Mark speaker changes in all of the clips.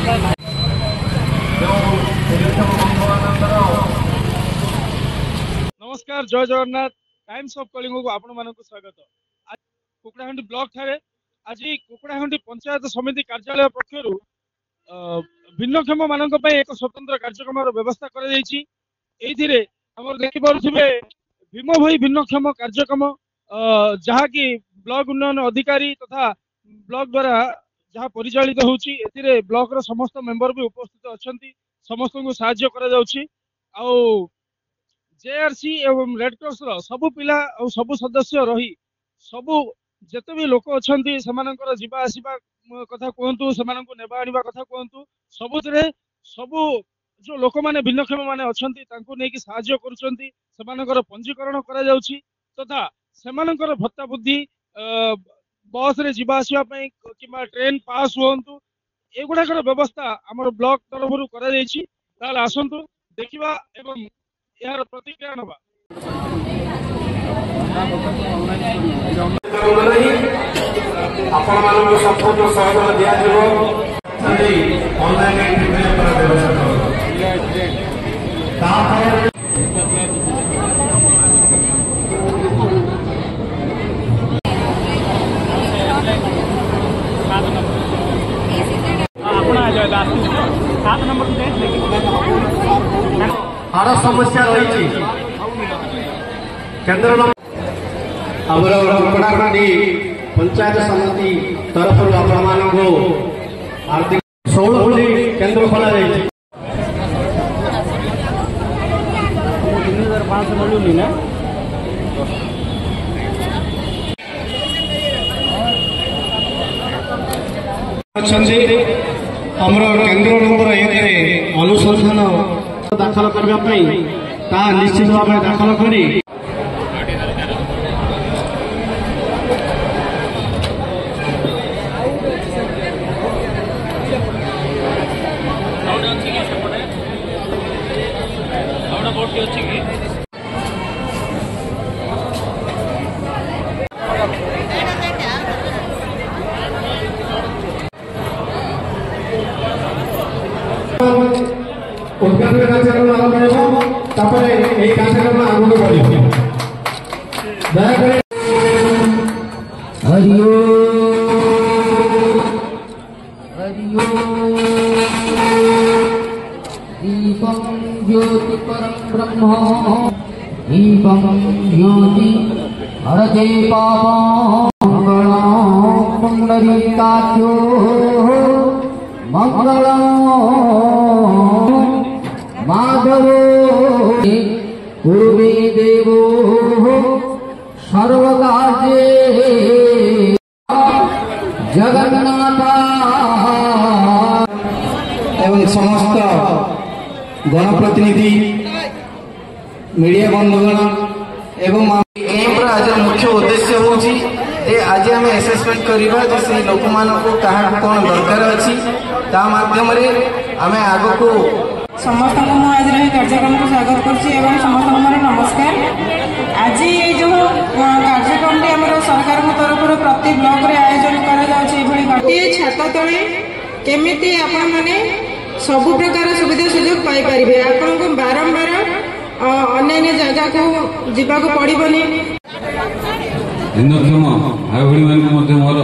Speaker 1: नमस्कार, जय Jagannath. Times of Kalinga को आपण मानक स्वागत। आज कुकुड़ाहांडी ब्लॉक ठारे आज कुकुड़ाहांडी पंचायत समिति कार्यालय पक्षर भिन्नक्षम मानक एक स्वतंत्र कार्यक्रम व्यवस्था कर देखि पारे भीम भई भिन्नक्षम कार्यक्रम जहाँकि ब्लॉक उन्नयन अधिकारी तथा ब्लॉक द्वारा जहाँ परिचालित होउची एथिरे ब्लॉक रो समस्त मेंबर भी उपस्थित अछंती। समस्त को सहाय्य करा जाउची। आ जेआरसी एवं रेड क्रॉस रो सबु पिला और सबु सदस्य रही सबु जते भी लोक अछंती समानकर जीवा आसीबा कथा कहंतु, समानक नेबा आनिबा कथा कहंतु, सबुतरे सबु जो लोक माने भिन्नक्षम माने अछंती तांको नेकी सहाय्य करूछंती। समानकर पंजीकरण करा जाउची तथा समानकर भत्ता बुद्धि बस रे जीवा आसीबा पई किमा ट्रेन पास होंतु एगुडाकर व्यवस्था हमर ब्लॉक तरफरु करा जायछि। ताल आसंतु देखिबा एवं यार प्रतिक्रिया नबा। आपण मानक सपोर्ट सहयोग दिया जेबो ऑनलाइन एंट्री पर व्यवस्था ता हार समस्या रही केंद्र कुकुड़ाहांडी पंचायत समिति तरफ आर्थिक 16 केंद्र खोल 2500 मिलूनी ना हमर केंद्र नंबर 1 अनुसंधान दाखल करने निश्चित भाव में दाखल करी उद्घाटन कार्यक्रम आरंभ कार्यक्रम आगू बढ़ हरिओ दीपं ज्योति परं ब्रह्म दीपं ज्योति हरते पापं मंगलं पुंडरीकाख्यो मंगलं माधवो पूर्वे देवो सर्वकार्ये जगन्नाथ एवं समस्त गणप्रतिनिधि मीडिया बंधुगण एवं आज मुख्य उद्देश्य होची आज आम एसेसमेंट करवा से लोक मान कौन दरकार अच्छी माध्यम आम आग को
Speaker 2: समस्त आज कार्यक्रम को स्वागत करछि एवं समस्त मोर नमस्कार। आज जो कार्यक्रम सरकार तरफ प्रति ब्लॉक रे आयोजन कर छात तले केमिति आपण माने सबु प्रकार सुविधा सुजोग पाई परिबे। आपण को बारंबार अन्य जगह को जीवा को पड़िबनी।
Speaker 3: भिन्नक्षम भाई भणी मान मोर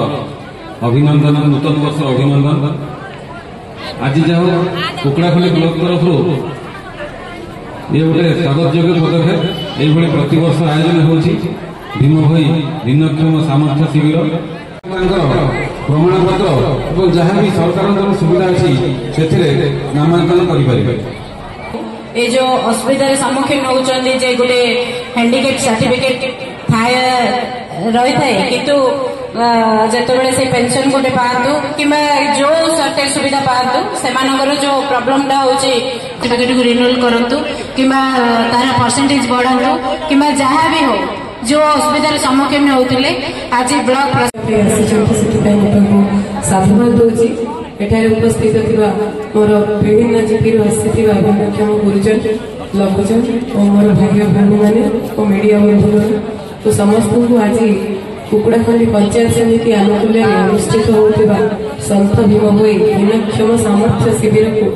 Speaker 3: अभिनंदन, नूतन वर्ष अभिनंदन। आज जाओ कुकुड़ाखाली ब्लॉक तरफ ये गोटे स्वागत योग्य पदक्षेप ये प्रतिवर्ष आयोजन होची भीम भई भिन्नक्षम सामर्थ्य शिविर प्रमाण पत्र और जहाँ भी सरकार सुविधा अच्छी से नामांकन कर
Speaker 4: जो असुविधार सम्मुखीन होती जे गोटे हैंडिकेप सर्टिफिकेट रही थाए किंतु जिते से पेंशन गोटे पातु कि जो सरकारी सुविधा पातु से जो प्रोब्लेम सर्टिफिकेट को रिन्यूअल करूँ कि तार परसेंटेज बढ़ातु कि जहाँ भी हो जो असुविधार सम्मुखीन होते आज ब्लॉक साधुवाद दूसरी एठार उपस्थित मोर विभिन्न जीपी आसी भिन्नक्षम गुरुजन लघुजन और मोर भाग्य भाई मैंने मीडिया बंधु तो समस्त को आज
Speaker 2: कुकुड़ाखंडी पंचायत समिति आनुकूल्य अनुष्ठित होता संत भीम भोई भिन्नक्षम सामर्थ्य शिविर को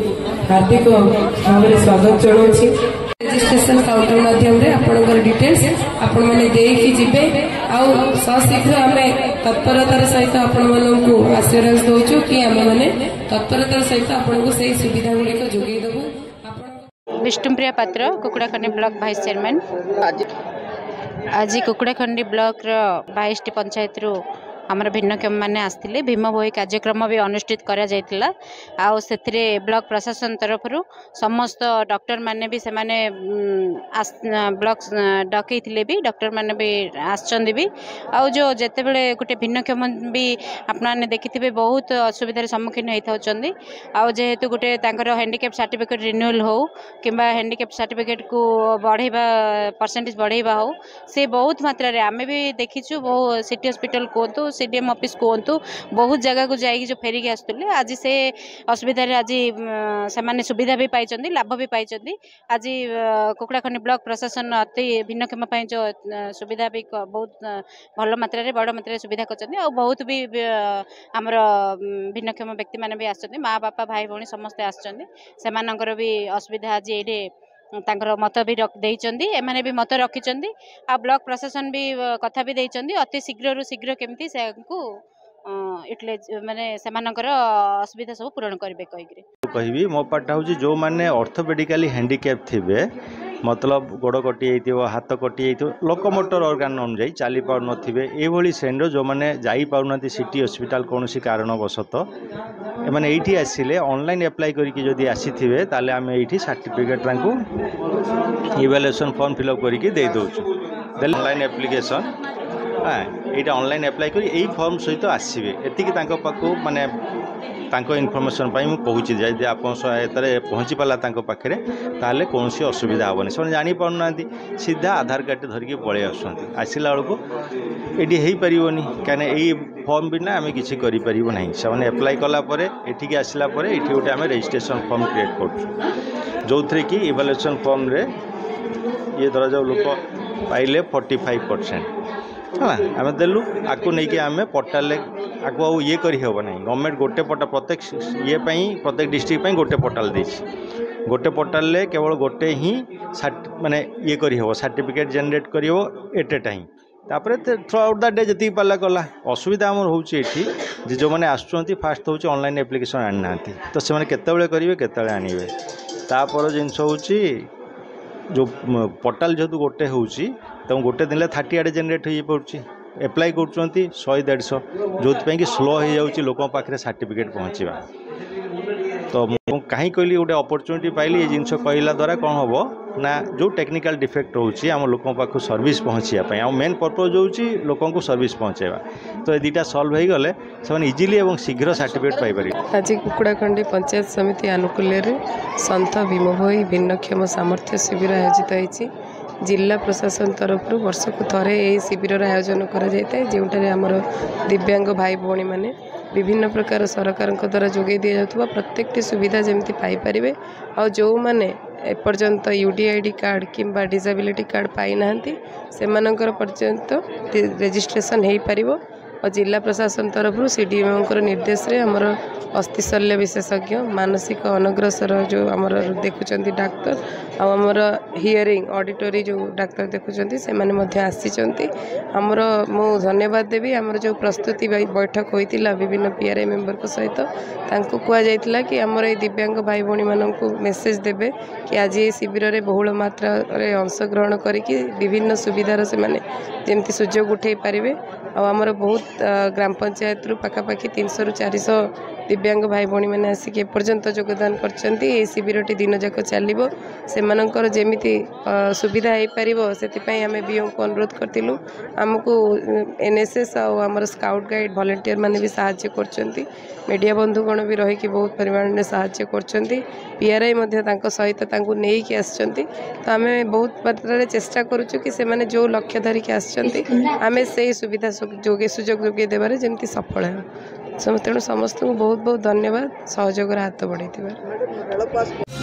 Speaker 2: हार्दिक भाव में स्वागत जनाऊँगी। रजिस्ट्रेशन काउंटर माध्यम आपंकर डिटेल्स आपण मैंने देकी जिबे आउ सशीघ्र आम तत्परतार सहित आपण मानू आश्योरेंस दौचु कि आम मैंने तत्परतार सहित आपको से सुविधा गुड़िक जोगेदेबू।
Speaker 5: विष्णुप्रिया पात्र कुकुड़ाखंडी ब्लॉक वाइस चेयरमैन। आज कुकुड़ाखंडी ब्लॉक 22 पंचायत रु आमर भिन्नक्षम मैंने आसते भीम भोई कार्यक्रम भी अनुष्ठित करा जायतिला। आउ सेथिरे ब्लॉक प्रशासन तरफ समस्त डॉक्टर माने भी सेमाने ब्लॉक डकई भी डॉक्टर माने भी आसचंदी भी आउ जो जेते बेले गोटे भिन्नक्षम भी आपने देखिथिबे बहुत असुविधार सम्मुखीन होता होचंदी। आउ जेहेतु गोटे तांकर हैंडिकैप सर्टिफिकेट रिन्यूअल हो किंबा हैंडिकैप सर्टिफिकेट को बढ़ेबा परसेंटेज बढ़ेबा हो से बहुत मात्रा रे आमे भी देखिछु बहु सिटी हॉस्पिटल को सीडीएम ऑफिस कहतु बहुत जगह को जाइए जो फेरिक आसुले आज से असुविधा आज से सुविधा भी पाई लाभ भी पाई। आज कुकुड़ाखंडी ब्लॉक प्रशासन अति भिन्नक्षम जो सुविधा भी बहुत भल मात्रा बड़ मात्रा सुविधा कर बहुत भी आमर भिन्नक्षम व्यक्ति मैंने भी आसछन्ति माँ बापा भाई भौणी समस्ते आसछन्ति भी असुविधा आज ये तांकर मत भी देइचंदी एमाने भी मत रखिचंदी आ ब्लॉक प्रशासन भी कथा भी देइचंदी अति शीघ्र शीघ्र केमती से यूटिलाइज माने सेमानकर असुविधा सब पूरण करबे कहबी
Speaker 6: मो पाटा हूँ जो मैंने ऑर्थोपेडिकली हैंडिकैप थे मतलब गोड़ कटि हाथ कटि लोकोमोटर ऑर्गन अनुजाई चली पार नथिबे एभली श्रेणी जो मैंने जाई पाउनाती सिटी हॉस्पिटल कौन कारणवशत एमाने एठी आसिले ऑनलाइन अप्लाई करके जदि आसीथिबे ताले आमे एठी सर्टिफिकेट तांको इवैल्यूएशन फॉर्म फिलअप करके दे दोछु देन ऑनलाइन एप्लिकेशन ये ऑनलाइन अप्लाई करी एई फॉर्म सहित आसीबे एतिकी तांको पाखु माने तांको इनफॉरमेशन पाई मु कहूची जे आपन सहायतारे पहुँची पाला तांको पाखरे ताले कोनसी असुविधा होबनी से जानि पाउनांती सीधा आधार कार्ड धरिकी पळे आसुंती आसिला बेलको एडी हेई परिबोनी काने एई फॉर्म बिना आमे किछि करि परिबो नाही से माने अप्लाई कला परे एठिकी आसिला परे एठी गोटे आमे रजिस्ट्रेशन फॉर्म क्रिएट करछु जोथरे कि इवैल्यूएशन फॉर्म रे ये धरा जाऊ लोक पाइले 45% हाँ आम देलु आपको नहीं आम पोर्टाल आपको ये करी हेब ना गवर्नमेंट गोटे पोर्टाल प्रत्येक ये प्रत्येक डिस्ट्रिक्ट गोटे पोर्टाल देछि गोटे पोर्टाल केवल गोटे ही माने ये करी हेब सर्टिफिकेट जनरेट करी हेब एट ए टाइम तापर थ्रू आउट द डे जी पाला कला असुविधा आम होची जो मैंने आसुँच फास्ट हूँ ऑनलाइन एप्लिकेशन आनी ना तो से केतबेले करेंगे केतबेले आनिबे तापर जिनस होची जो पोर्टाल जेहतु गोटे होची तो गोटे दिन 30 आड़े जेनेट हो पड़ुची एप्लाई कर 100-150 जो कि स्लो हो जाऊँगी लोक पाखे सर्टिफिकेट पहुँचवा तो कहीं कहली गोटे अपॉर्चुनिटी पाइली ये जिनस कहला द्वारा कौन हम ना जो टेक्निकल डिफेक्ट रोचे आम लोक पाख सर्विस पहुँचापी आम मेन पर्पज होची लोक सर्विस पहुँचेवा तो ये दुटा सल्व हो गले से इजिली और शीघ्र सर्टिफिकेट पाइपर।
Speaker 2: आज कुकुड़ाखंडी पंचायत समिति आनुकूल्य संत भीम भोई भिन्नक्षम सामर्थ्य शिविर आयोजित होती जिला प्रशासन तरफ वर्ष को थरे यही शिविर आयोजन कराए जोटार आमर दिव्यांग भाई भौणी मैंने विभिन्न प्रकार सरकार द्वारा जोगे दि जाउथबा प्रत्येक सुविधा जमती पाइपर आ जो मैंने एपर्यंत यूडीआईडी कार्ड किंबा डिसेबिलिटी कार्ड पाई नांती सेमानकर पर्यंत रजिस्ट्रेशन हो पारिबो और जिला प्रशासन तरफ सीडीएम निर्देश रे हमर अस्थिशल्य विशेषज्ञ मानसिक अनग्रसर जो आमर देखुचंती डाक्तर आमर हियरिंग ऑडिटरी जो डाक्तर देखुचंती से माने मध्य आसीचंती हमर मु धन्यवाद देवी हमर जो प्रस्तुति बैठक होइतिला विभिन्न पीआरआई मेंबर को सहित तांको कुआ जाइतिला कि हमर ए दिव्यांग भाई भौणी माननकु मेसेज देबे कि आज ए शिविर रे बहुल मात्रा रे अंशग्रहण करिकि विभिन्न सुविधार से माने जेमति सुयोग उठै पारिबे आ हमर बहुत ग्राम पंचायत रु पाखापाखि 300 ରୁ 400 दिव्यांग भाई भौणी मैंने आसिक एपर्यंत योगदान करछंती ए शिविरटी दिन जाक चलिबो सेमानकर जेमिति सुविधा हो पार से आम बीओ को अनुरोध करथिलु आमको एनएसएस आमर स्काउट गाइड वॉलंटियर माने भी सहायता करछंती मीडिया बंधुगण भी रही बहुत परिमाण में सहायता करछंती पीआरआई मध्ये तांको सहित तांको नेई कि आछंती तो आम बहुत मात्रा रे चेष्टा करूछु कि से माने जो लक्ष्य धरिक आछंती आमे से सुविधा जोगे सुजोग जोगे देबारे जेमति सफल है तेणु समस्त को बहुत बहुत धन्यवाद सहयोग हाथ बढ़ाई।